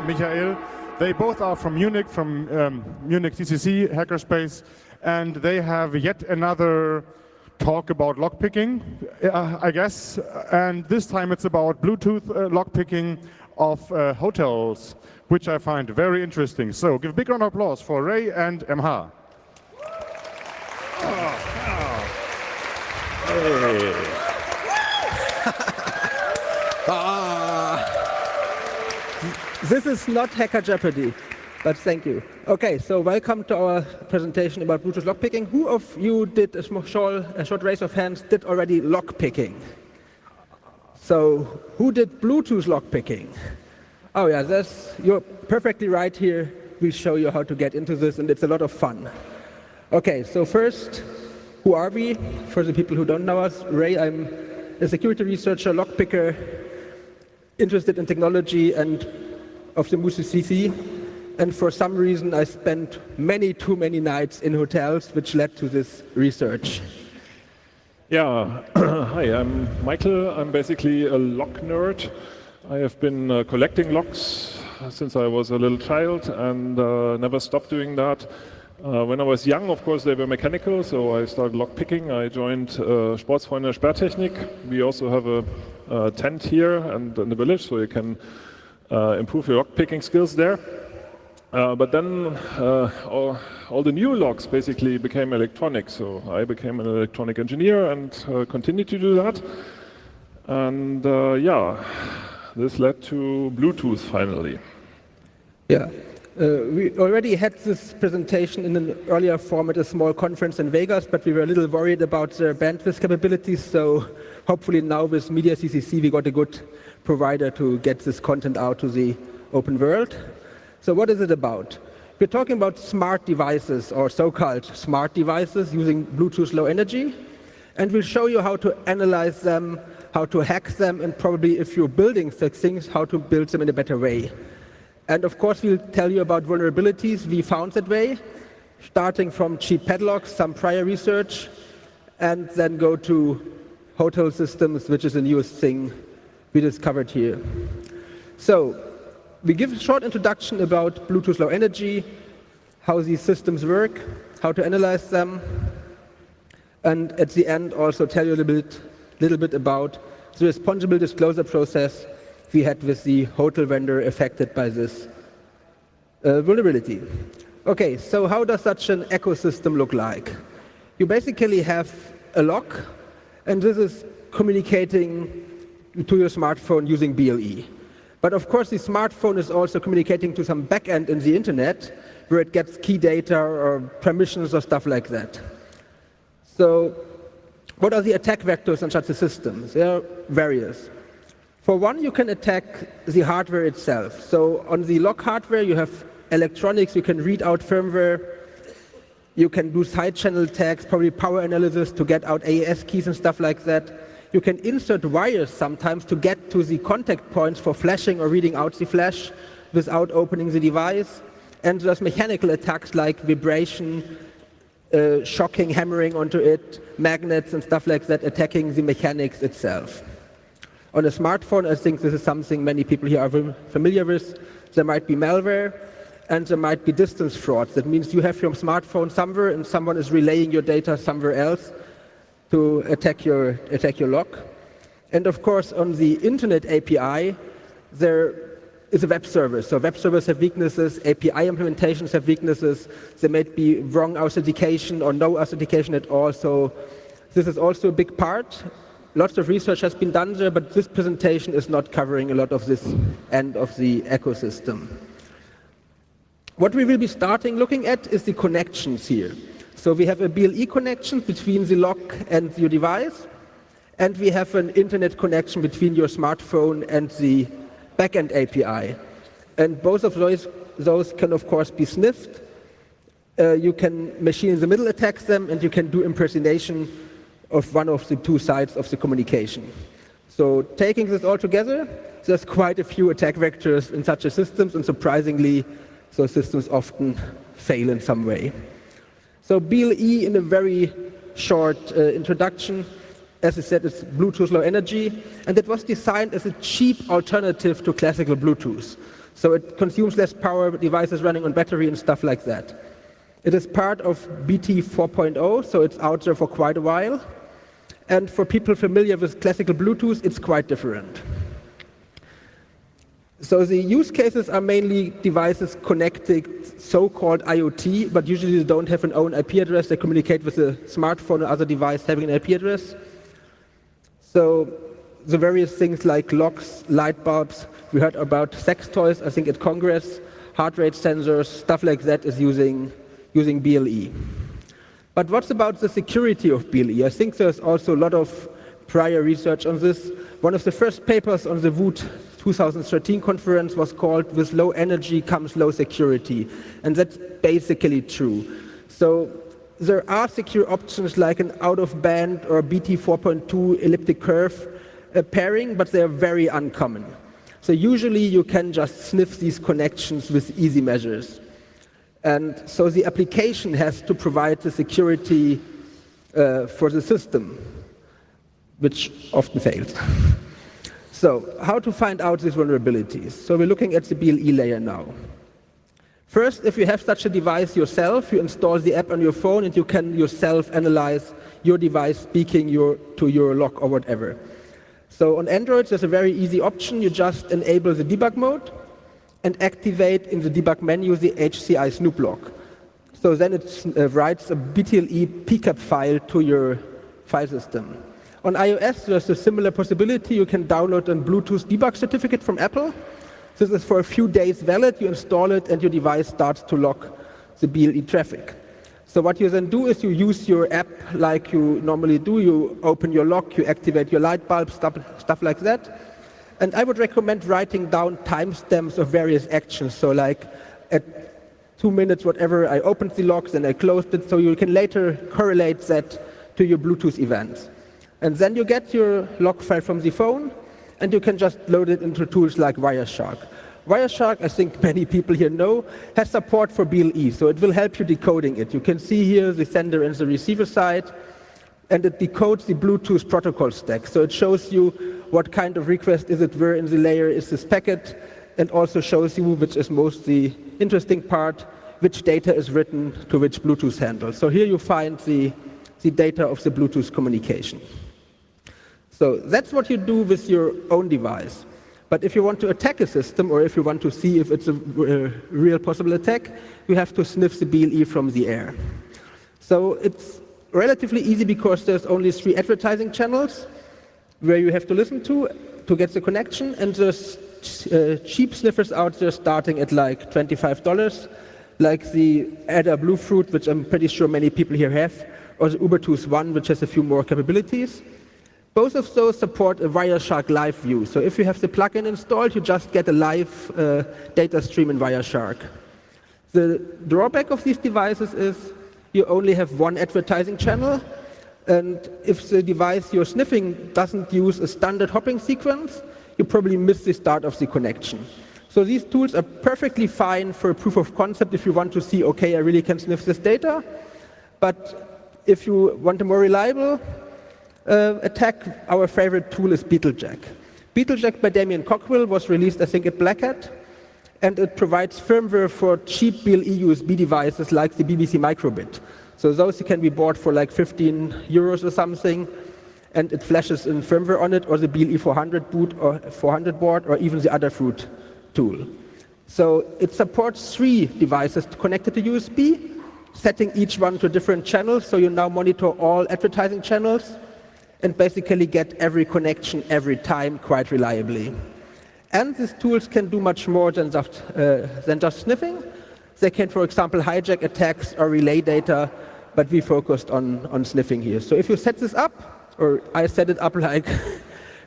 Michael. They both are from Munich Munich CCC hackerspace, and they have yet another talk about lockpicking, I guess. And this time it's about Bluetooth lockpicking of hotels, which I find very interesting. So give a big round of applause for Ray and MH. Hey. This is not Hacker Jeopardy, but thank you. Okay, so welcome to our presentation about Bluetooth lockpicking. Who of you did a short raise of hands did already lockpicking? So who did Bluetooth lockpicking? Oh yeah, you're perfectly right here. We'll show you how to get into this, and it's a lot of fun. Okay, so first, who are we? For the people who don't know us, Ray, I'm a security researcher, lockpicker, interested in technology and of the CCC. And for some reason, I spent too many nights in hotels, which led to this research. Yeah, hi, I'm Michael. I'm basically a lock nerd. I have been collecting locks since I was a little child and never stopped doing that. When I was young, of course, they were mechanical, so I started lockpicking. I joined Sportsfreunde Sperrtechnik. We also have a tent here and in the village, so you can improve your lockpicking skills there. But then all the new locks basically became electronic, so I became an electronic engineer and continued to do that. And yeah, this led to Bluetooth finally. Yeah. We already had this presentation in an earlier form at a small conference in Vegas, but we were a little worried about their bandwidth capabilities, so hopefully now with Media CCC we got a good provider to get this content out to the open world. So what is it about? We're talking about smart devices, or so-called smart devices, using Bluetooth Low Energy, and we'll show you how to analyze them, how to hack them, and probably if you're building such things, how to build them in a better way. And of course, we'll tell you about vulnerabilities we found that way, starting from cheap padlocks, some prior research, and then go to hotel systems, which is the newest thing we discovered here. So we give a short introduction about Bluetooth Low Energy, how these systems work, how to analyze them, and at the end also tell you a little bit about the responsible disclosure process we had with the hotel vendor affected by this vulnerability. Okay, so how does such an ecosystem look like? You basically have a lock, and this is communicating to your smartphone using BLE. But of course, the smartphone is also communicating to some backend in the internet, where it gets key data or permissions or stuff like that. So what are the attack vectors on such a system? There are various. For one, you can attack the hardware itself. So on the lock hardware, you have electronics, you can read out firmware, you can do side channel tags, probably power analysis to get out AES keys and stuff like that. You can insert wires sometimes to get to the contact points for flashing or reading out the flash without opening the device. And there's mechanical attacks like vibration, shocking, hammering onto it, magnets and stuff like that, attacking the mechanics itself. On a smartphone, I think this is something many people here are familiar with. There might be malware, and there might be distance frauds. That means you have your smartphone somewhere, and someone is relaying your data somewhere else to attack your lock. And of course, on the Internet API, there is a web service. So web servers have weaknesses, API implementations have weaknesses. There might be wrong authentication or no authentication at all. So this is also a big part. Lots of research has been done there, but this presentation is not covering a lot of this end of the ecosystem. What we will be starting looking at is the connections here. So we have a BLE connection between the lock and your device, and we have an internet connection between your smartphone and the backend API. And both of those can, of course, be sniffed. You can machine in the middle attack them, and you can do impersonation of one of the two sides of the communication. So taking this all together, there's quite a few attack vectors in such a systems, and surprisingly, those systems often fail in some way. So BLE, in a very short introduction, as I said, it's Bluetooth Low Energy, and it was designed as a cheap alternative to classical Bluetooth. So it consumes less power, devices running on battery and stuff like that. It is part of BT 4.0, so it's out there for quite a while. And for people familiar with classical Bluetooth, it's quite different. So the use cases are mainly devices connected, so-called IoT, but usually they don't have an own IP address. They communicate with a smartphone or other device having an IP address. So the various things like locks, light bulbs, we heard about sex toys, I think at Congress, heart rate sensors, stuff like that is using BLE. But what's about the security of BLE? I think there's also a lot of prior research on this. One of the first papers on the WOOT 2013 conference was called "With low energy comes low security," and that's basically true. So there are secure options like an out-of-band or BT 4.2 elliptic curve pairing, but they are very uncommon. So usually you can just sniff these connections with easy measures. And so the application has to provide the security for the system, which often fails. So how to find out these vulnerabilities? So we're looking at the BLE layer now. First, if you have such a device yourself, you install the app on your phone and you can yourself analyze your device speaking to your lock or whatever. So on Android, there's a very easy option. You just enable the debug mode and activate in the debug menu the HCI Snoop lock. So then it writes a BTLE PCAP file to your file system. On iOS, there's a similar possibility. You can download a Bluetooth debug certificate from Apple. This is for a few days valid. You install it, and your device starts to lock the BLE traffic. So what you then do is you use your app like you normally do. You open your lock, you activate your light bulb, stuff like that. And I would recommend writing down timestamps of various actions. So like at 2 minutes, whatever, I opened the lock, then I closed it, so you can later correlate that to your Bluetooth events. And then you get your log file from the phone, and you can just load it into tools like Wireshark. Wireshark, I think many people here know, has support for BLE, so it will help you decoding it. You can see here the sender and the receiver side, and it decodes the Bluetooth protocol stack. So it shows you what kind of request is it, where in the layer is this packet, and also shows you, which is most the interesting part, which data is written to which Bluetooth handle. So here you find the data of the Bluetooth communication. So that's what you do with your own device. But if you want to attack a system, or if you want to see if it's a real possible attack, you have to sniff the BLE from the air. So it's relatively easy because there's only 3 advertising channels where you have to listen to get the connection, and there's cheap sniffers out there starting at like $25, like the Ada Bluefruit, which I'm pretty sure many people here have, or the Ubertooth One, which has a few more capabilities. Both of those support a Wireshark live view. So if you have the plugin installed, you just get a live data stream in Wireshark. The drawback of these devices is you only have one advertising channel, and if the device you're sniffing doesn't use a standard hopping sequence, you probably miss the start of the connection. So these tools are perfectly fine for a proof of concept if you want to see, okay, I really can sniff this data. But if you want a more reliable attack, our favorite tool is Beetlejack. Beetlejack by Damien Cockrell was released, I think, at Black Hat, and it provides firmware for cheap BLE USB devices like the BBC Microbit. So those can be bought for like 15 euros or something, and it flashes in firmware on it, or the BLE 400 boot or 400 board, or even the Adafruit tool. So it supports 3 devices connected to USB, setting each one to a different channel, so you now monitor all advertising channels and basically get every connection every time quite reliably. And these tools can do much more than just sniffing. They can, for example, hijack attacks or relay data, but we focused on sniffing here. So if you set this up, or I set it up like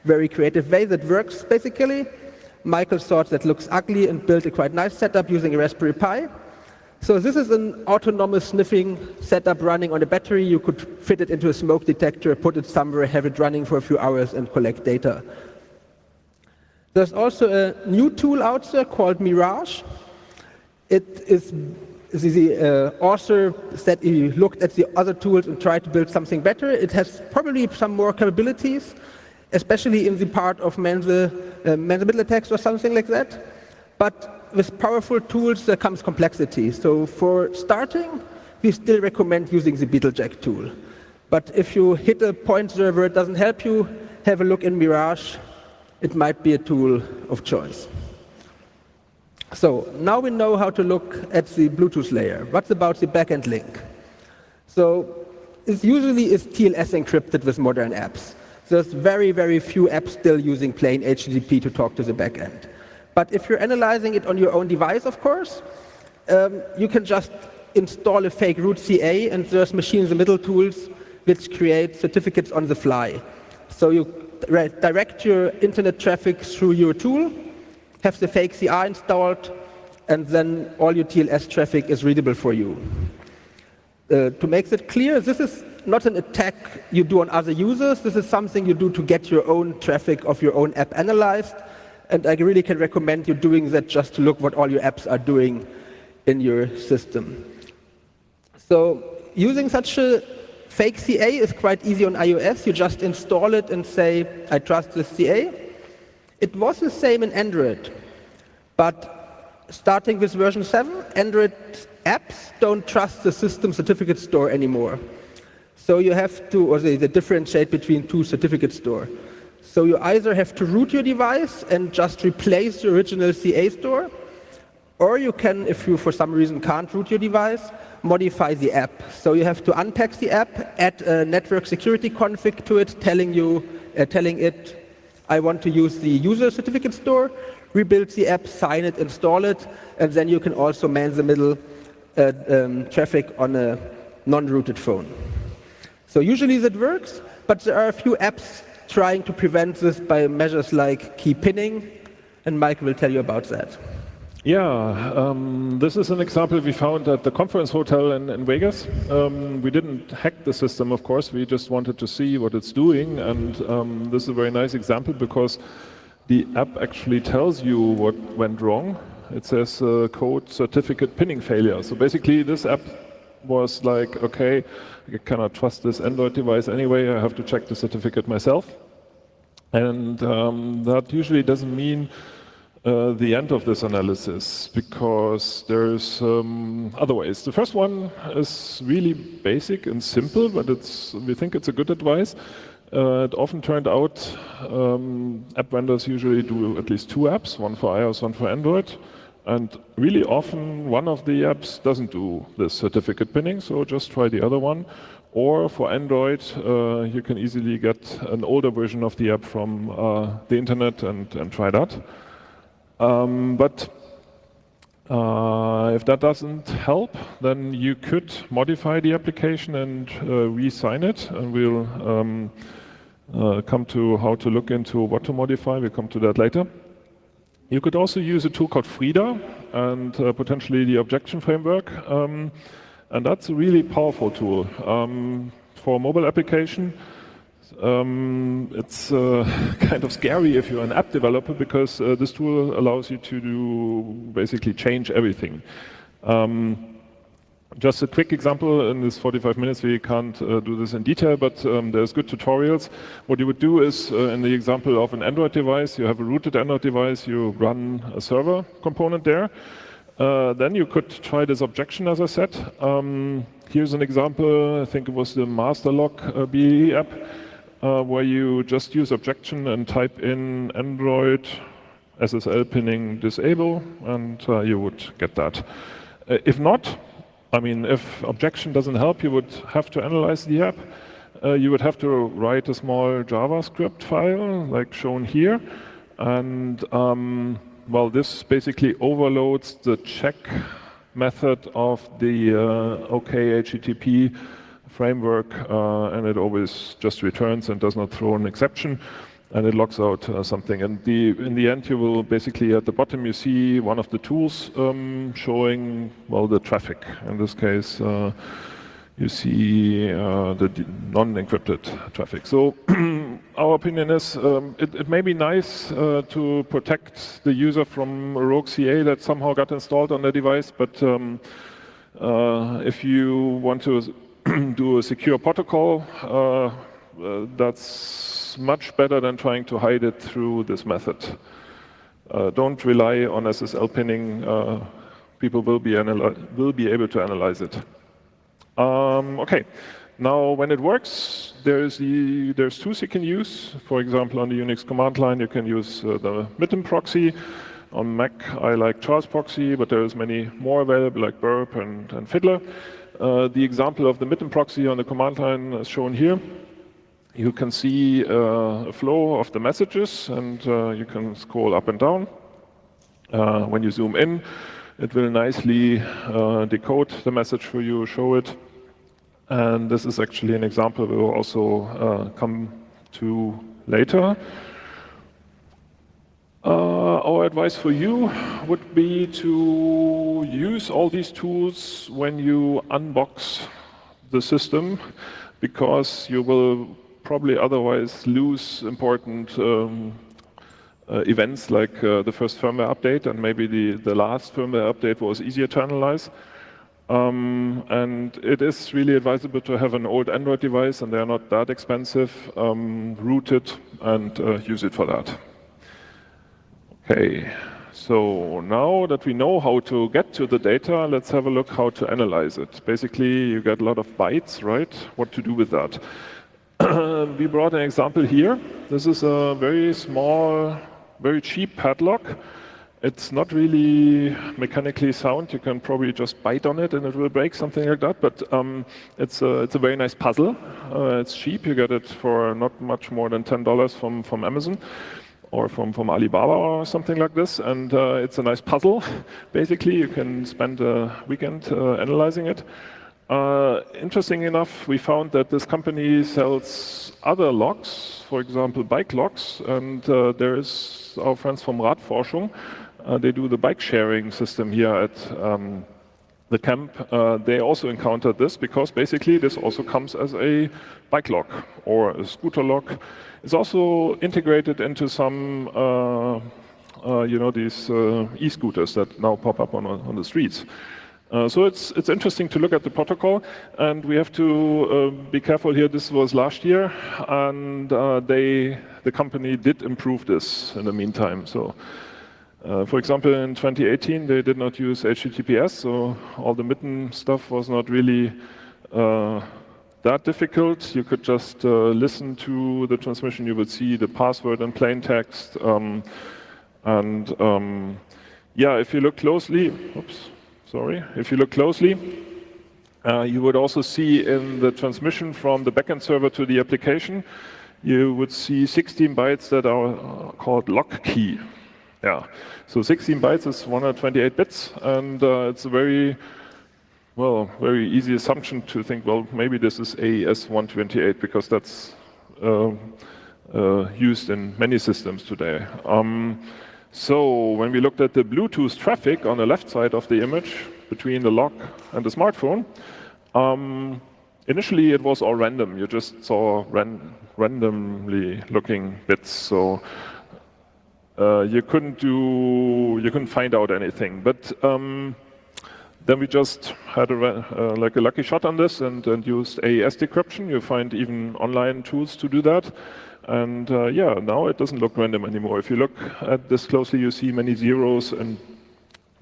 very creative way that works basically, Michael thought that looks ugly and built a quite nice setup using a Raspberry Pi. So this is an autonomous sniffing setup running on a battery. You could fit it into a smoke detector, put it somewhere, have it running for a few hours and collect data. There's also a new tool out there called Mirage. It is the author said he looked at the other tools and tried to build something better. It has probably some more capabilities, especially in the part of man-in-the-middle attacks or something like that. But with powerful tools, there comes complexity. So for starting, we still recommend using the Beetlejack tool. But if you hit a point where it doesn't help you, have a look in Mirage. It might be a tool of choice. So now we know how to look at the Bluetooth layer. What about the backend link? So it usually is TLS encrypted with modern apps. There's very, very few apps still using plain HTTP to talk to the backend. But if you're analyzing it on your own device, of course, you can just install a fake root CA, and there's machine-in-the-middle tools which create certificates on the fly. So you direct your internet traffic through your tool, have the fake CR installed, and then all your TLS traffic is readable for you. To make it clear, this is not an attack you do on other users. This is something you do to get your own traffic of your own app analyzed. And I really can recommend you doing that just to look what all your apps are doing in your system. So using such a fake CA is quite easy on iOS. You just install it and say, I trust this CA. It was the same in Android. But starting with version 7, Android apps don't trust the system certificate store anymore. So you have to, or they differentiate between two certificate store. So you either have to root your device and just replace the original CA store, or you can, if you for some reason can't root your device, modify the app. So you have to unpack the app, add a network security config to it, telling it, I want to use the user certificate store, rebuild the app, sign it, install it, and then you can also man the middle traffic on a non-rooted phone. So usually that works, but there are a few apps trying to prevent this by measures like key pinning, and Mike will tell you about that. Yeah, this is an example we found at the conference hotel in Vegas. We didn't hack the system, of course. We just wanted to see what it's doing, and this is a very nice example because the app actually tells you what went wrong. It says code certificate pinning failure. So basically this app was like, okay, I cannot trust this Android device anyway, I have to check the certificate myself. And that usually doesn't mean the end of this analysis, because there's other ways. The first one is really basic and simple, but we think it's a good advice. It often turned out app vendors usually do at least two apps, one for iOS, one for Android. And really often one of the apps doesn't do this certificate pinning, so just try the other one. Or for Android, you can easily get an older version of the app from the internet and try that. But if that doesn't help, then you could modify the application and re-sign it, and we'll come to how to look into what to modify. We'll come to that later. You could also use a tool called Frida and potentially the objection framework, and that's a really powerful tool for a mobile application. It's kind of scary if you're an app developer, because this tool allows you to do basically change everything. Just a quick example, in this 45 minutes we can't do this in detail, but there's good tutorials. What you would do is, in the example of an Android device, you have a rooted Android device, you run a server component there. Then you could try this objection, as I said. Here's an example, I think it was the MasterLock BE app, where you just use objection and type in Android SSL pinning disable, and you would get that. If not, I mean, if objection doesn't help, you would have to analyze the app. You would have to write a small JavaScript file, like shown here. And, well, this basically overloads the check method of the OK HTTP framework, and it always just returns and does not throw an exception, and it logs out something. And in the end, you will basically, at the bottom, you see one of the tools showing, well, the traffic. In this case, you see the non-encrypted traffic. So our opinion is it may be nice to protect the user from a rogue CA that somehow got installed on the device, but if you want to do a secure protocol, that's much better than trying to hide it through this method. don't rely on SSL pinning. People will be able to analyze it. Okay, now when it works, there's tools you can use. For example, on the Unix command line, you can use the mitten proxy. On Mac, I like Charles proxy, but there's many more available, like Burp and Fiddler. The example of the mitten proxy on the command line is shown here. You can see a flow of the messages, and you can scroll up and down. When you zoom in, it will nicely decode the message for you, show it. And this is actually an example we will also come to later. Our advice for you would be to use all these tools when you unbox the system, because you will probably otherwise lose important events like the first firmware update, and maybe the last firmware update was easier to analyze. And it is really advisable to have an old Android device, and they're not that expensive, root it and use it for that. Okay, so now that we know how to get to the data, let's have a look how to analyze it. Basically, you get a lot of bytes, right? What to do with that? We brought an example here. This is a very small, very cheap padlock. It's not really mechanically sound. You can probably just bite on it and it will break, something like that. But it's a very nice puzzle. It's cheap. You get it for not much more than $10 from Amazon or from Alibaba or something like this. And it's a nice puzzle. Basically, you can spend a weekend analyzing it. Interesting enough, we found that this company sells other locks, for example, bike locks. And there is our friends from Radforschung. They do the bike sharing system here at the camp. They also encountered this because basically this also comes as a bike lock or a scooter lock. It's also integrated into some, these e-scooters that now pop up on the streets. So it's interesting to look at the protocol, and we have to be careful here. This was last year, and the company did improve this in the meantime. So. For example, in 2018, they did not use HTTPS, so all the mitten stuff was not really that difficult. You could just listen to the transmission. You would see the password in plain text. If you look closely, if you look closely, you would also see in the transmission from the backend server to the application, you would see 16 bytes that are called lock key. Yeah, so 16 bytes is 128 bits, and it's a very easy assumption to think, well, maybe this is AES 128 because that's used in many systems today. So when we looked at the Bluetooth traffic on the left side of the image between the lock and the smartphone, initially it was all random. You just saw randomly looking bits. So you couldn't find out anything. But then we just had like a lucky shot on this and used AES decryption. You find even online tools to do that. And now it doesn't look random anymore. If you look at this closely, you see many zeros, and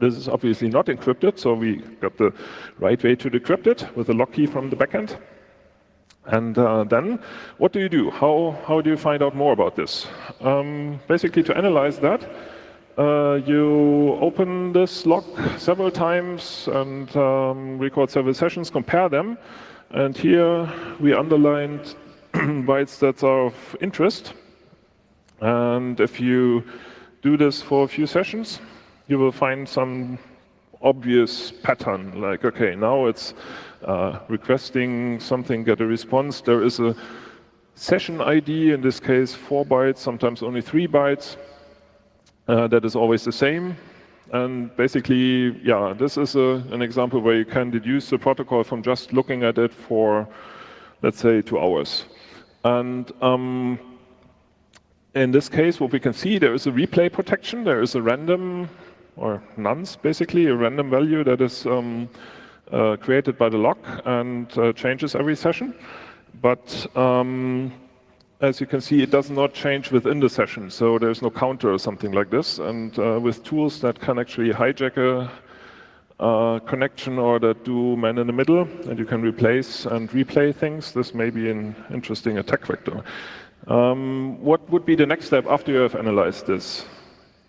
this is obviously not encrypted. So we got the right way to decrypt it with a lock key from the backend. And then, what do you do? How do you find out more about this? Basically, to analyze that, you open this lock several times and record several sessions, compare them. And here we underlined bytes that are of interest. And if you do this for a few sessions, you will find some obvious pattern, like, okay, now it's requesting something, get a response. There is a session ID, in this case 4 bytes, sometimes only 3 bytes. That is always the same. And basically, this is an example where you can deduce the protocol from just looking at it for, let's say, 2 hours. And in this case, what we can see, there is a replay protection. There is a random, or nonce, basically, a random value that is created by the lock and changes every session. But as you can see, it does not change within the session, so there's no counter or something like this. And with tools that can actually hijack a connection or that do man in the middle, and you can replace and replay things, this may be an interesting attack vector. What would be the next step after you have analyzed this?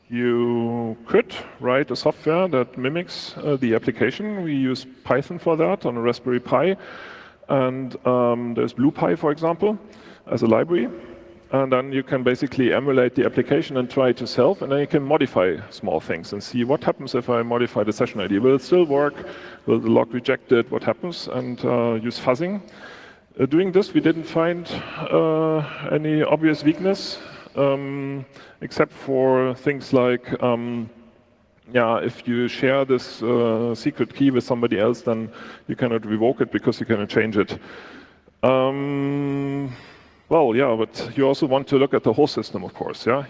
You could write a software that mimics the application. We use Python for that on a Raspberry Pi. And there's BluePy, for example, as a library. And then you can basically emulate the application and try it yourself. And then you can modify small things and see what happens if I modify the session ID. Will it still work? Will the log reject it? What happens? And use fuzzing. Doing this, we didn't find any obvious weakness. Except for things like, if you share this secret key with somebody else, then you cannot revoke it because you cannot change it. But you also want to look at the whole system, of course. Yeah,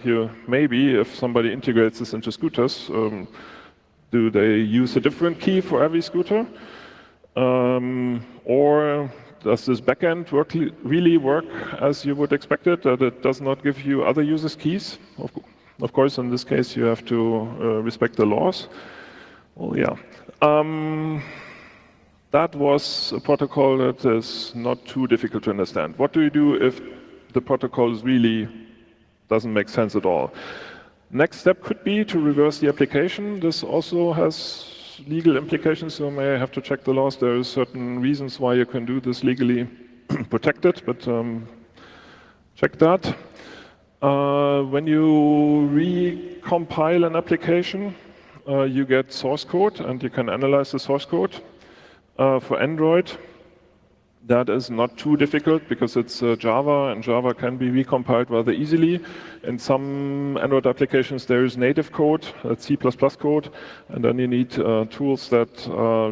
maybe if somebody integrates this into scooters, do they use a different key for every scooter, or does this backend really work as you would expect it, that it does not give you other users' keys? Of course, in this case, you have to respect the laws. That was a protocol that is not too difficult to understand. What do you do if the protocol really doesn't make sense at all? Next step could be to reverse the application. This also has legal implications, so may I have to check the laws. There are certain reasons why you can do this legally protected, but check that. When you recompile an application, you get source code, and you can analyze the source code. For Android, that is not too difficult because it's Java, and Java can be recompiled rather easily. In some Android applications, there is native code, that's C++ code, and then you need tools that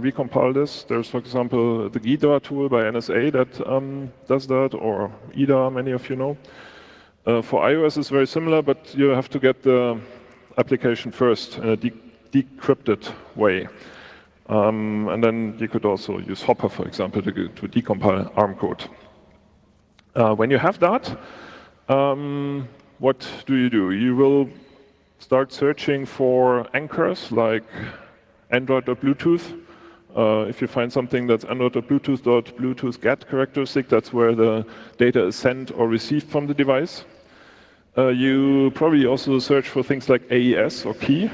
recompile this. There's, for example, the GIDA tool by NSA that does that, or IDA, many of you know. For iOS, it's very similar, but you have to get the application first in a decrypted way. And then you could also use Hopper, for example, to decompile ARM code. When you have that, what do? You will start searching for anchors like Android.Bluetooth. If you find something that's Android.Bluetooth get characteristic, that's where the data is sent or received from the device. You probably also search for things like AES or key.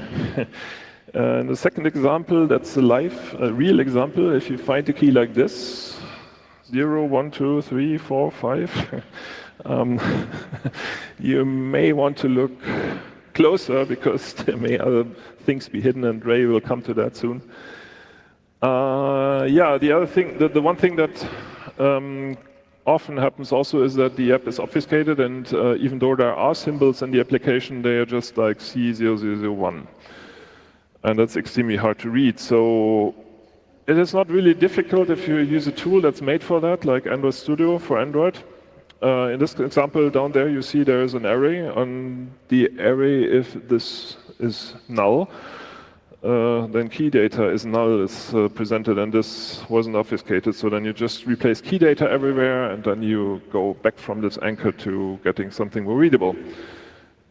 And the second example, that's a real example. If you find a key like this, 0, 1, 2, 3, 4, 5, you may want to look closer because there may other things be hidden, and Ray will come to that soon. The other thing, the one thing that often happens also is that the app is obfuscated, and even though there are symbols in the application, they are just like C0001. And that's extremely hard to read. So it is not really difficult if you use a tool that's made for that, like Android Studio for Android. In this example down there, you see there is an array. On the array, if this is null, then key data is null, is presented, and this wasn't obfuscated. So then you just replace key data everywhere, and then you go back from this anchor to getting something more readable.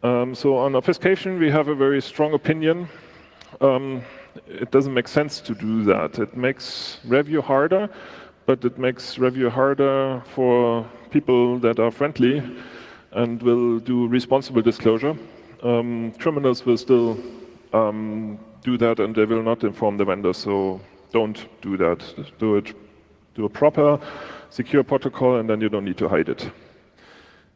So on obfuscation, we have a very strong opinion. It doesn't make sense to do that. It makes review harder, but it makes review harder for people that are friendly and will do responsible disclosure. Criminals will still do that, and they will not inform the vendor, so don't do that. Do a proper, secure protocol, and then you don't need to hide it.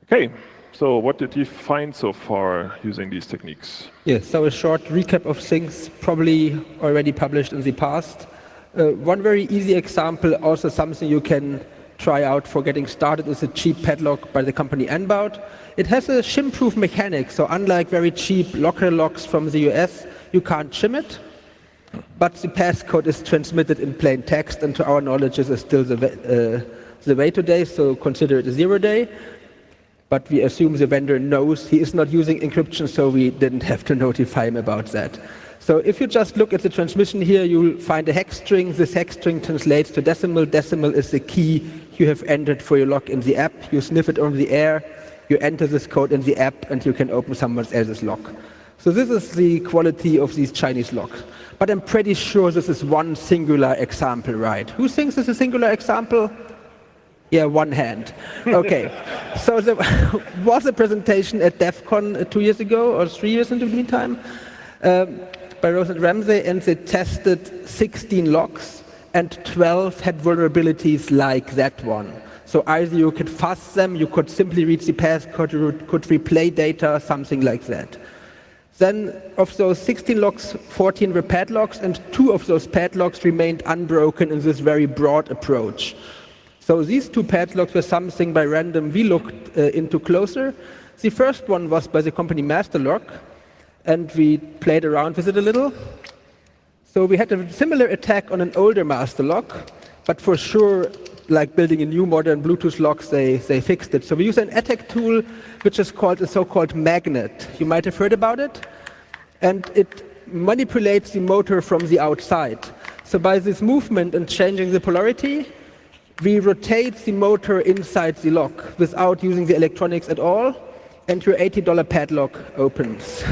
Okay. So what did you find so far using these techniques? Yes, so a short recap of things probably already published in the past. One very easy example, also something you can try out for getting started, is a cheap padlock by the company Nbout. It has a shim-proof mechanic, so unlike very cheap locker locks from the US, you can't shim it. But the passcode is transmitted in plain text, and to our knowledge this is still the way today, so consider it a 0-day. But we assume the vendor knows he is not using encryption, so we didn't have to notify him about that. So if you just look at the transmission here, you'll find a hex string. This hex string translates to decimal. Decimal is the key you have entered for your lock in the app. You sniff it over the air, you enter this code in the app and you can open someone else's lock. So this is the quality of these Chinese locks. But I'm pretty sure this is one singular example, right? Who thinks this is a singular example? Yeah, one hand. Okay. So there was a presentation at DEF CON 2 years ago, or 3 years in the meantime, by Rose and Ramsey, and they tested 16 locks, and 12 had vulnerabilities like that one. So either you could fuzz them, you could simply read the passcode, you could replay data, something like that. Then of those 16 locks, 14 were padlocks, and 2 of those padlocks remained unbroken in this very broad approach. So these 2 padlocks were something by random we looked into closer. The first one was by the company Masterlock, and we played around with it a little. So we had a similar attack on an older Masterlock, but for sure, like building a new modern Bluetooth locks, they fixed it. So we use an attack tool which is called a so-called magnet. You might have heard about it. And it manipulates the motor from the outside. So by this movement and changing the polarity, we rotate the motor inside the lock without using the electronics at all, and your $80 padlock opens.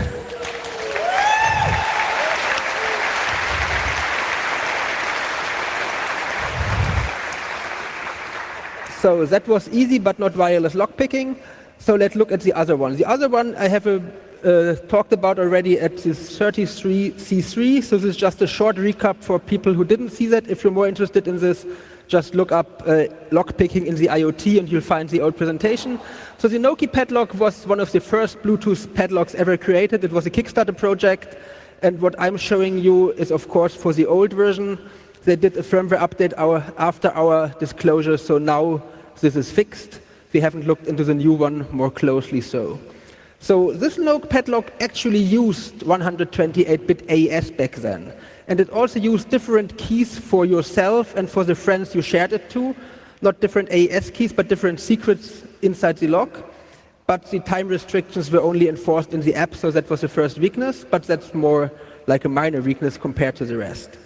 So that was easy, but not wireless lockpicking. So let's look at the other one. The other one I have talked about already at this 33C3. So this is just a short recap for people who didn't see that. If you're more interested in this, just look up lockpicking in the IoT and you'll find the old presentation. So the Noki padlock was one of the first Bluetooth padlocks ever created. It was a Kickstarter project. And what I'm showing you is, of course, for the old version. They did a firmware update after our disclosure, so now this is fixed. We haven't looked into the new one more closely so. So this Noki padlock actually used 128-bit AES back then. And it also used different keys for yourself and for the friends you shared it to. Not different AES keys, but different secrets inside the lock. But the time restrictions were only enforced in the app, so that was the first weakness, but that's more like a minor weakness compared to the rest.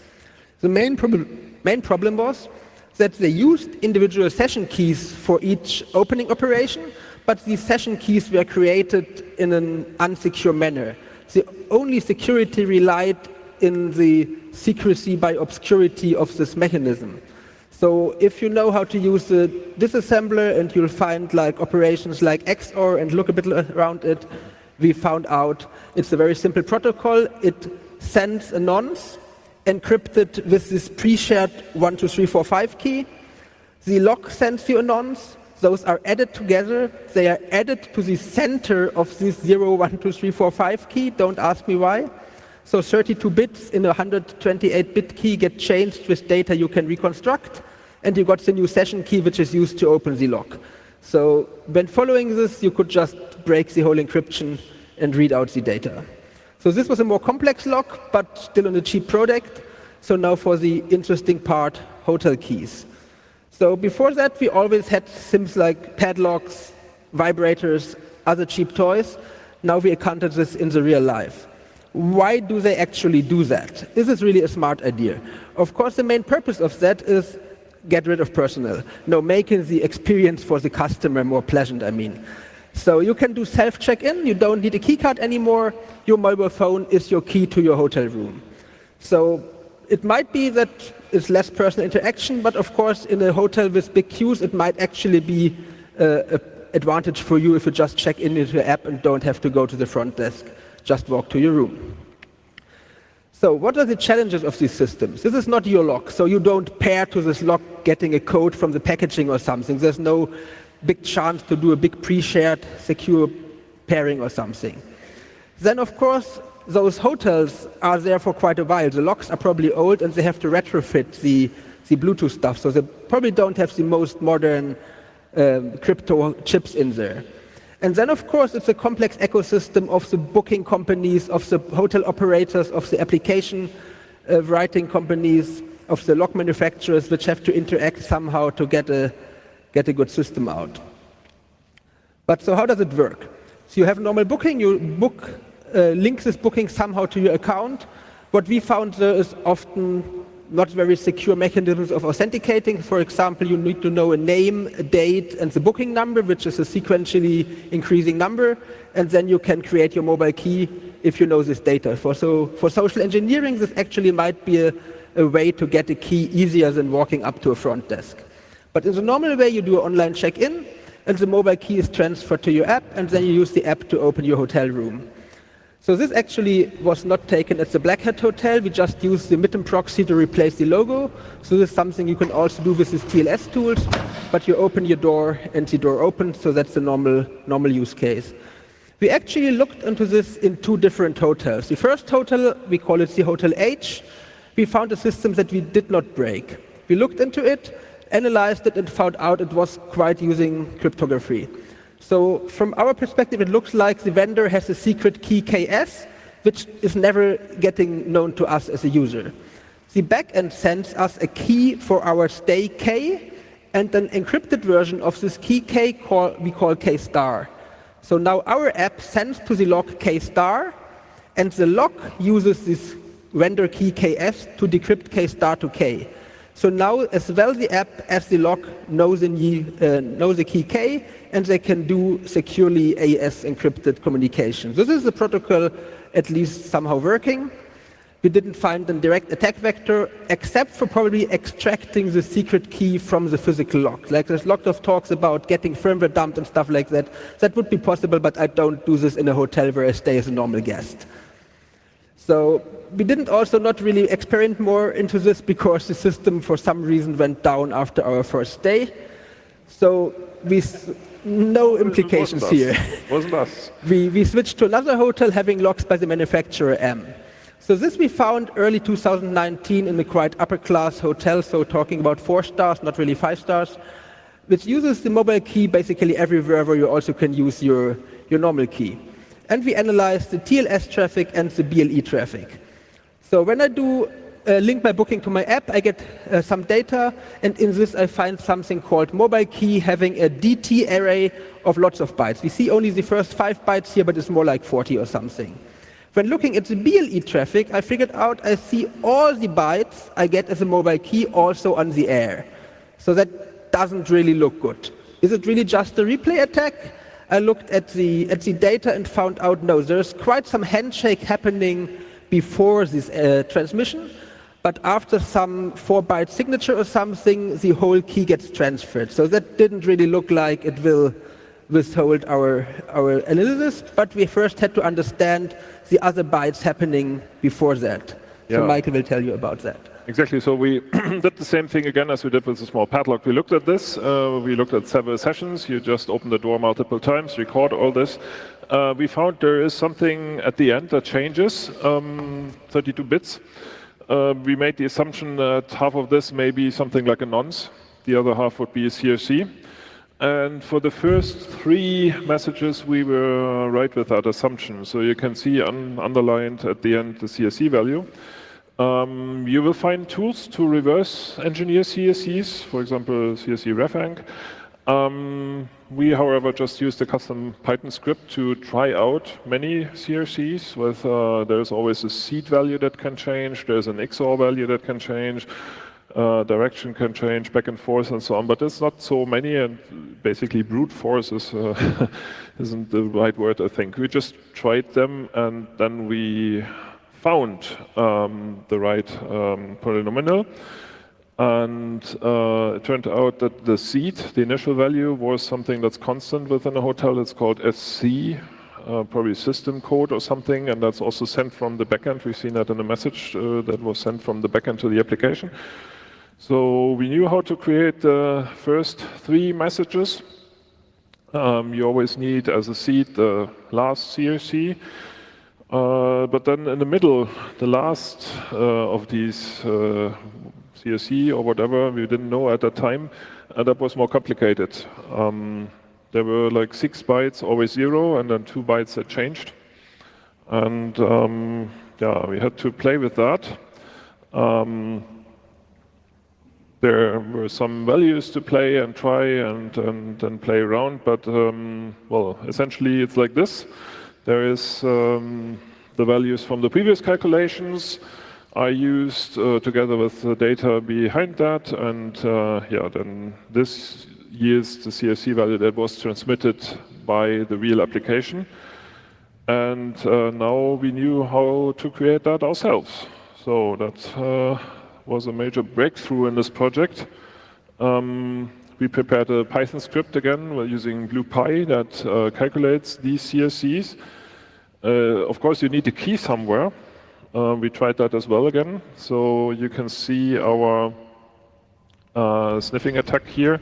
The main problem was that they used individual session keys for each opening operation, but these session keys were created in an unsecure manner. The only security relied in the secrecy by obscurity of this mechanism. So if you know how to use the disassembler and you'll find like operations like XOR and look a bit around it, we found out it's a very simple protocol. It sends a nonce encrypted with this pre-shared 1, 2, 3, 4, 5 key. The lock sends you a nonce. Those are added together. They are added to the center of this 0, 1, 2, 3, 4, 5 key. Don't ask me why. So 32 bits in a 128-bit key get changed with data you can reconstruct, and you got the new session key which is used to open the lock. So when following this, you could just break the whole encryption and read out the data. So this was a more complex lock, but still on a cheap product. So now for the interesting part, hotel keys. So before that, we always had things like padlocks, vibrators, other cheap toys. Now we encountered this in the real life. Why do they actually do that? Is this really a smart idea? Of course, the main purpose of that is get rid of personnel. No, making the experience for the customer more pleasant, I mean. So you can do self-check-in, you don't need a key card anymore, your mobile phone is your key to your hotel room. So it might be that it's less personal interaction, but of course in a hotel with big queues it might actually be an advantage for you if you just check in into your app and don't have to go to the front desk, just walk to your room. So what are the challenges of these systems? This is not your lock, so you don't pair to this lock getting a code from the packaging or something. There's no big chance to do a big pre-shared secure pairing or something. Then of course those hotels are there for quite a while. The locks are probably old and they have to retrofit the Bluetooth stuff, so they probably don't have the most modern crypto chips in there. And then of course it's a complex ecosystem of the booking companies, of the hotel operators, of the application writing companies, of the lock manufacturers, which have to interact somehow to get a good system out. But so how does it work? So you have a normal booking, you link this booking somehow to your account. What we found there is often not very secure mechanisms of authenticating. For example, you need to know a name, a date, and the booking number, which is a sequentially increasing number, and then you can create your mobile key if you know this data. For social engineering, this actually might be a way to get a key easier than walking up to a front desk. But in the normal way, you do an online check-in, and the mobile key is transferred to your app, and then you use the app to open your hotel room. So this actually was not taken at the Black Hat Hotel. We just used the MITM proxy to replace the logo. So this is something you can also do with these TLS tools, but you open your door and the door opens, so that's the normal use case. We actually looked into this in 2 different hotels. The first hotel, we call it the Hotel H. We found a system that we did not break. We looked into it, analyzed it, and found out it was quite using cryptography. So from our perspective, it looks like the vendor has a secret key KS, which is never getting known to us as a user. The backend sends us a key for our stay K, and an encrypted version of this key K we call K star. So now our app sends to the lock K star, and the lock uses this vendor key KS to decrypt K star to K. So now, as well, the app as the lock knows the key K, and they can do securely AES encrypted communication. This is the protocol at least somehow working. We didn't find a direct attack vector, except for probably extracting the secret key from the physical lock. Like there's lots of talks about getting firmware dumped and stuff like that. That would be possible, but I don't do this in a hotel where I stay as a normal guest. So we didn't also not really experiment more into this because the system for some reason went down after our first day. So no implications here. Wasn't us. We switched to another hotel having locks by the manufacturer M. So this we found early 2019 in a quite upper class hotel, so talking about 4 stars, not really 5 stars, which uses the mobile key basically everywhere where you also can use your normal key. And we analyzed the TLS traffic and the BLE traffic. So when I do link my booking to my app, I get some data, and in this I find something called mobile key having a DT array of lots of bytes. We see only the first 5 bytes here, but it's more like 40 or something. When looking at the BLE traffic, I figured out I see all the bytes I get as a mobile key also on the air. So that doesn't really look good. Is it really just a replay attack? I looked at the data and found out, no, there's quite some handshake happening before this transmission, but after some 4-byte signature or something, the whole key gets transferred. So that didn't really look like it will withhold our analysis, but we first had to understand the other bytes happening before that. Yeah. So Michael will tell you about that. Exactly. So we did the same thing again as we did with the small padlock. We looked at this. We looked at several sessions. You just open the door multiple times, record all this. We found there is something at the end that changes, 32 bits. We made the assumption that half of this may be something like a nonce. The other half would be a CRC. And for the first 3 messages, we were right with that assumption. So you can see underlined at the end the CRC value. You will find tools to reverse engineer CRCs, for example, CRC refanc. We, however, just used a custom Python script to try out many CRCs. With there's always a seed value that can change, there's an XOR value that can change, direction can change back and forth and so on. But there's not so many, and basically brute force isn't the right word, I think. We just tried them, and then we found the right polynomial, and it turned out that the seed, the initial value, was something that's constant within a hotel. It's called SC, probably system code or something, and that's also sent from the backend. We've seen that in a message that was sent from the backend to the application. So we knew how to create the first 3 messages. You always need as a seed the last CRC. But then in the middle, the last of these CRC or whatever, we didn't know at that time, that was more complicated. There were like 6 bytes, always 0, and then 2 bytes that changed. And yeah, we had to play with that. There were some values to play and try and play around, but well, essentially it's like this. There is the values from the previous calculations. are used together with the data behind that, and yeah, then this yields the CFC value that was transmitted by the real application. And now we knew how to create that ourselves. So that was a major breakthrough in this project. We prepared a Python script again. We're using BluePy that calculates these CFCs. Of course, you need a key somewhere. We tried that as well again. So you can see our sniffing attack here.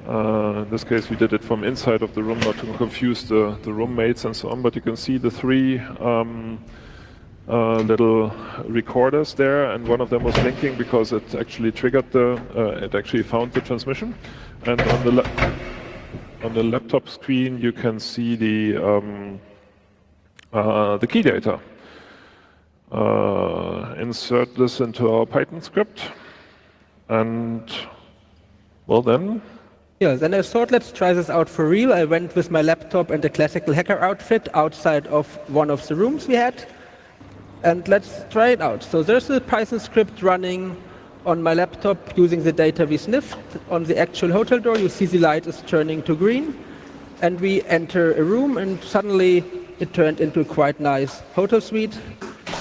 In this case, we did it from inside of the room, not to confuse the roommates and so on. But you can see the three little recorders there, and one of them was blinking because it actually triggered it actually found the transmission. And on the laptop screen, you can see the key data. Insert this into our Python script, and well then. Yeah, then I thought, let's try this out for real. I went with my laptop and a classical hacker outfit outside of one of the rooms we had, and let's try it out. So there's a Python script running on my laptop using the data we sniffed. On the actual hotel door, you see the light is turning to green, and we enter a room, and suddenly it turned into a quite nice hotel suite,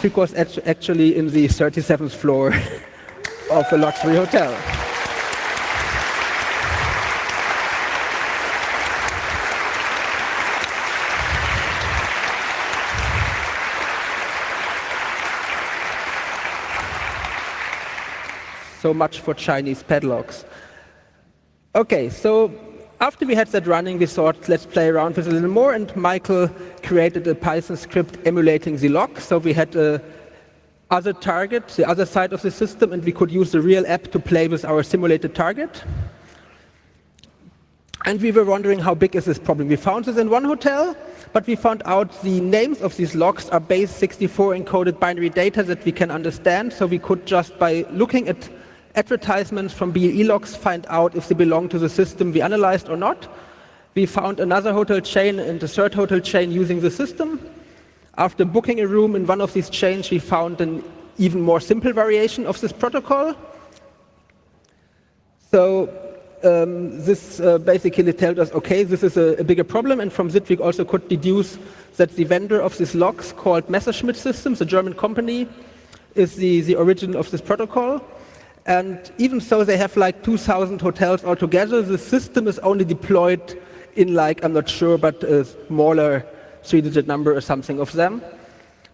because actually in the 37th floor of a luxury hotel. So much for Chinese padlocks. Okay, so after we had that running, we thought, let's play around with it a little more, and Michael created a Python script emulating the lock. So we had a other target, the other side of the system, and we could use the real app to play with our simulated target. And we were wondering, how big is this problem? We found this in one hotel, but we found out the names of these locks are base 64 encoded binary data that we can understand. So we could just, by looking at advertisements from BLE logs, find out if they belong to the system we analyzed or not. We found another hotel chain and a third hotel chain using the system. After booking a room in one of these chains, we found an even more simple variation of this protocol. So this basically told us, okay, this is a bigger problem, and from that we also could deduce that the vendor of these logs, called Messerschmitt Systems, a German company, is the origin of this protocol. And even so, they have like 2,000 hotels altogether. The system is only deployed in, like, I'm not sure, but a smaller three-digit number or something of them.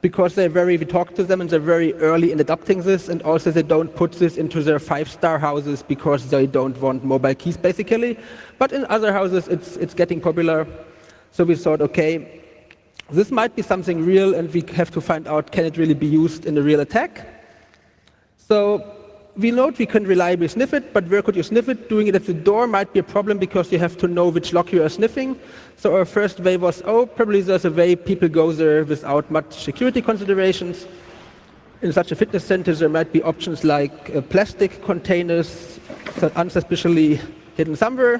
Because we talked to them and they're very early in adopting this, and also they don't put this into their 5-star houses because they don't want mobile keys, basically. But in other houses, it's getting popular. So we thought, okay, this might be something real, and we have to find out, can it really be used in a real attack? So we know we can reliably sniff it, but where could you sniff it? Doing it at the door might be a problem because you have to know which lock you are sniffing. So our first way was, probably there's a way people go there without much security considerations. In such a fitness center, there might be options like plastic containers unsuspiciously hidden somewhere.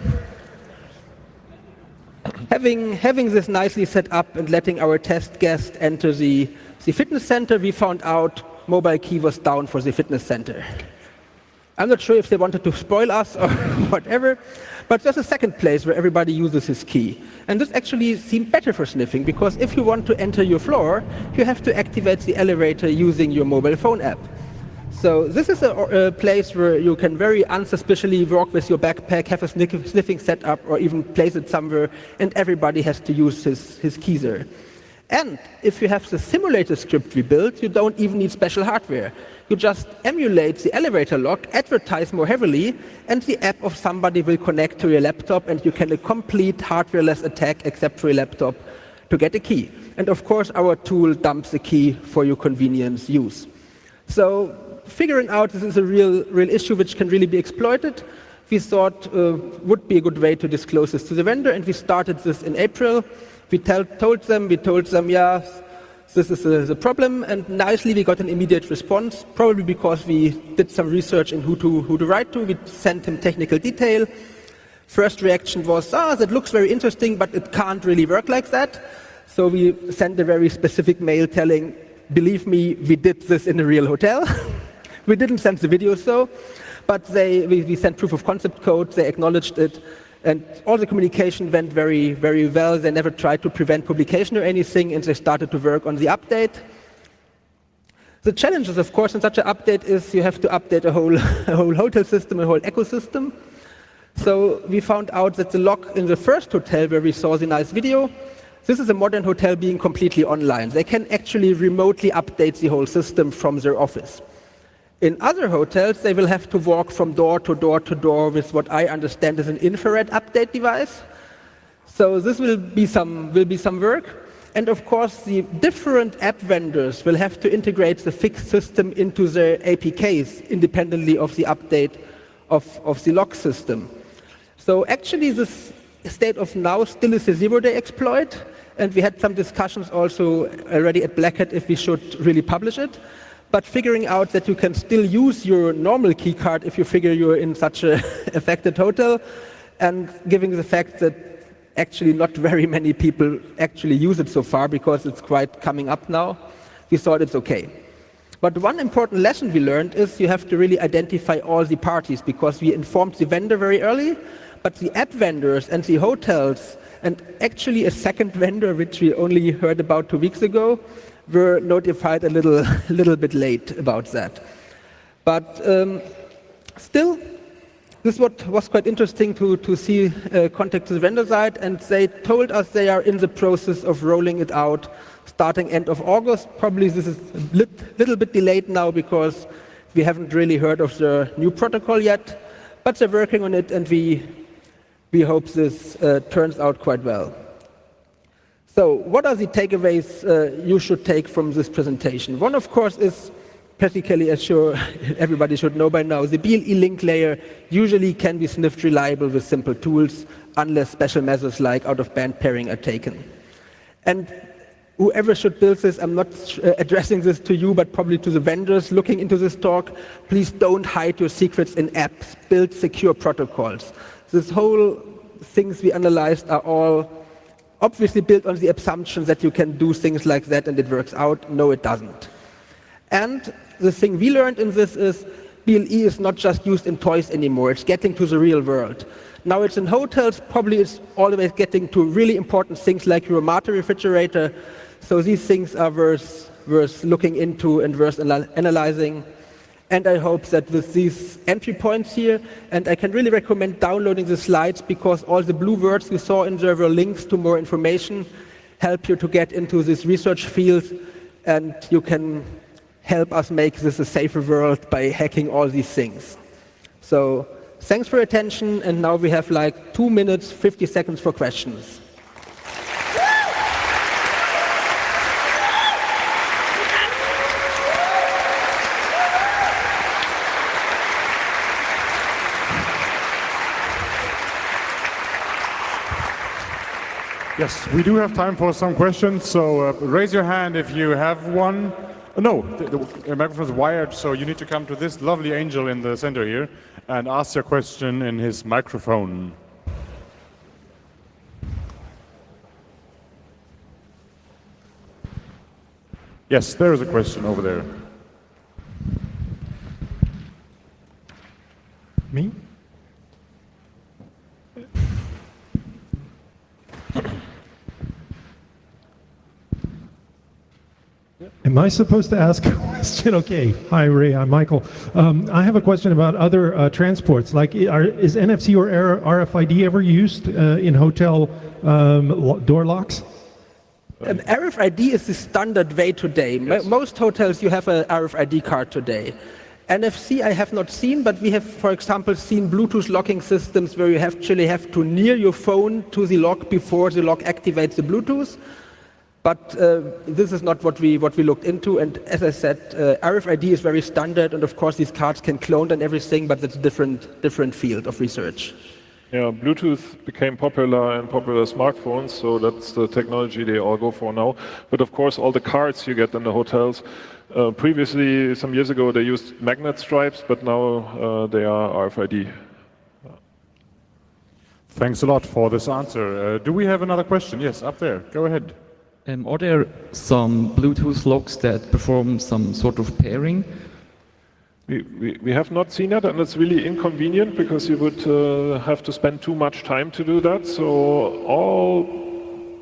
Having this nicely set up and letting our test guest enter the fitness center, we found out mobile key was down for the fitness center. I'm not sure if they wanted to spoil us or whatever, but there's a second place where everybody uses his key. And this actually seemed better for sniffing, because if you want to enter your floor, you have to activate the elevator using your mobile phone app. So this is a place where you can very unsuspiciously walk with your backpack, have a sniffing setup, or even place it somewhere, and everybody has to use his keys there. And if you have the simulator script we built, you don't even need special hardware. You just emulate the elevator lock, advertise more heavily, and the app of somebody will connect to your laptop, and you can complete hardware-less attack except for your laptop to get a key. And of course, our tool dumps the key for your convenience use. So figuring out this is a real issue which can really be exploited, we thought would be a good way to disclose this to the vendor, and we started this in April. We told them, yeah, this is the problem, and nicely we got an immediate response, probably because we did some research in who to write to. We sent him technical detail. First reaction was, that looks very interesting, but it can't really work like that. So we sent a very specific mail telling, believe me, we did this in a real hotel. We didn't send the videos though, but we sent proof of concept code, they acknowledged it, and all the communication went very, very well. They never tried to prevent publication or anything, and they started to work on the update. The challenges, of course, in such an update is you have to update a whole hotel system, a whole ecosystem. So we found out that the log in the first hotel where we saw the nice video, this is a modern hotel being completely online. They can actually remotely update the whole system from their office. In other hotels, they will have to walk from door to door to door with what I understand is an infrared update device. So this will be some work. And of course, the different app vendors will have to integrate the fixed system into their APKs independently of the update of the log system. So actually, this state of now still is a zero-day exploit, and we had some discussions also already at Black Hat if we should really publish it. But figuring out that you can still use your normal key card if you figure you're in such an affected hotel, and given the fact that actually not very many people actually use it so far because it's quite coming up now, we thought it's okay. But one important lesson we learned is you have to really identify all the parties, because we informed the vendor very early, but the app vendors and the hotels, and actually a second vendor, which we only heard about 2 weeks ago, were notified a little bit late about that. But still, this was quite interesting to see contact to the vendor side, and they told us they are in the process of rolling it out starting end of August. Probably this is a little bit delayed now because we haven't really heard of the new protocol yet, but they're working on it, and we hope this turns out quite well. So what are the takeaways you should take from this presentation? One, of course, is practically, as sure everybody should know by now, the BLE link layer usually can be sniffed reliable with simple tools, unless special measures like out-of-band pairing are taken. And whoever should build this, I'm not addressing this to you, but probably to the vendors looking into this talk, please don't hide your secrets in apps. Build secure protocols. This whole things we analyzed are all obviously built on the assumption that you can do things like that and it works out. No, it doesn't. And the thing we learned in this is BLE is not just used in toys anymore. It's getting to the real world. Now it's in hotels, probably it's always getting to really important things like your Mate refrigerator. So these things are worth looking into and worth analyzing. And I hope that with these entry points here, and I can really recommend downloading the slides, because all the blue words you saw in there were links to more information, help you to get into this research field, and you can help us make this a safer world by hacking all these things. So thanks for your attention, and now we have like 2 minutes, 50 seconds for questions. Yes, we do have time for some questions, so raise your hand if you have one. No, the microphone is wired, so you need to come to this lovely angel in the center here and ask your question in his microphone. Yes, there is a question over there. Me? Am I supposed to ask a question? Okay. Hi, Ray. I'm Michael. I have a question about other transports. Like, is NFC or RFID ever used in hotel door locks? RFID is the standard way today. Yes. Most hotels, you have an RFID card today. NFC I have not seen, but we have, for example, seen Bluetooth locking systems where you actually have to near your phone to the lock before the lock activates the Bluetooth. But this is not what we looked into, and as I said, RFID is very standard, and of course these cards can clone and everything, but it's a different field of research. Yeah, Bluetooth became popular in popular smartphones, so that's the technology they all go for now. But of course, all the cards you get in the hotels, previously, some years ago, they used magnet stripes, but now they are RFID. Thanks a lot for this answer. Do we have another question? Yes, up there. Go ahead. Are there some Bluetooth locks that perform some sort of pairing? We have not seen it, and it's really inconvenient because you would have to spend too much time to do that. So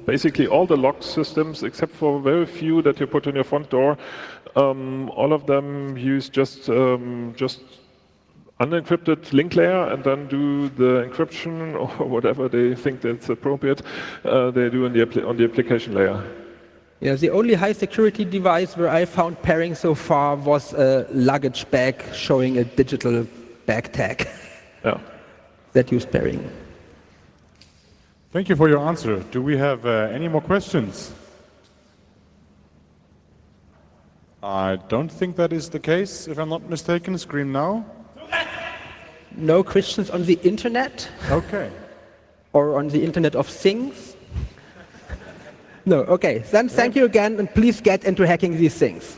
basically all the lock systems, except for very few that you put on your front door, all of them use just unencrypted link layer and then do the encryption or whatever they think that's appropriate. They do on the application layer. Yeah, the only high security device where I found pairing so far was a luggage bag showing a digital bag tag. Yeah. That used pairing. Thank you for your answer. Do we have any more questions? I don't think that is the case, if I'm not mistaken. Scream now. No questions on the internet? Okay. Or on the Internet of Things? No, okay. Then thank you again, and please get into hacking these things.